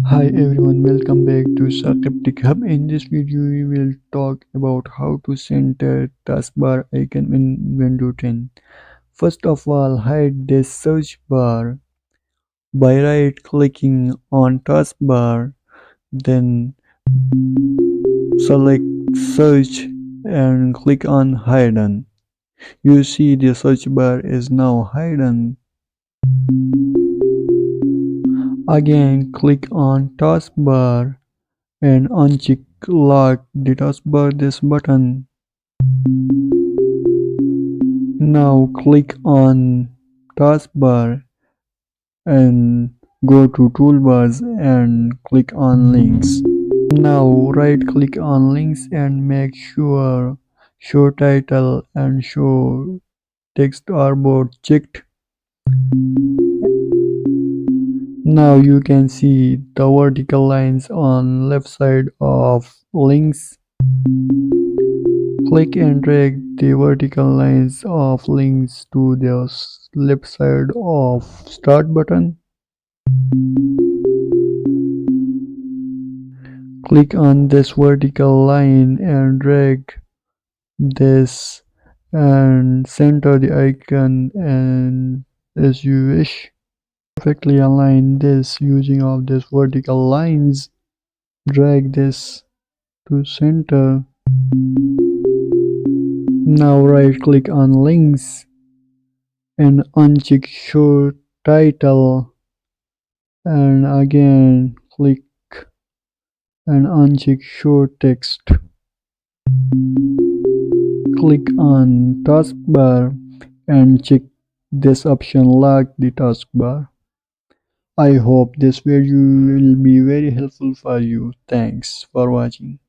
Hi everyone, welcome back to Saqib Hub. In this video, we will talk about how to center taskbar icon in Windows 10. First of all, hide this search bar by right-clicking on taskbar, then select search and click on hidden. You see the search bar is now hidden. Again, click on taskbar and uncheck lock the taskbar this button. Now click on taskbar and go to toolbars and click on links. Now right click on links and make sure show title and show text are both checked. Now you can see the vertical lines on left side of links. Click and drag the vertical lines of links to the left side of start button. Click on this vertical line and drag this and center the icon and as you wish. Perfectly align this using of these vertical lines. Drag this to center. Now right click on links and uncheck show title and again click and uncheck show text. Click on taskbar and check this option lock the taskbar. I hope this video will be very helpful for you. Thanks for watching.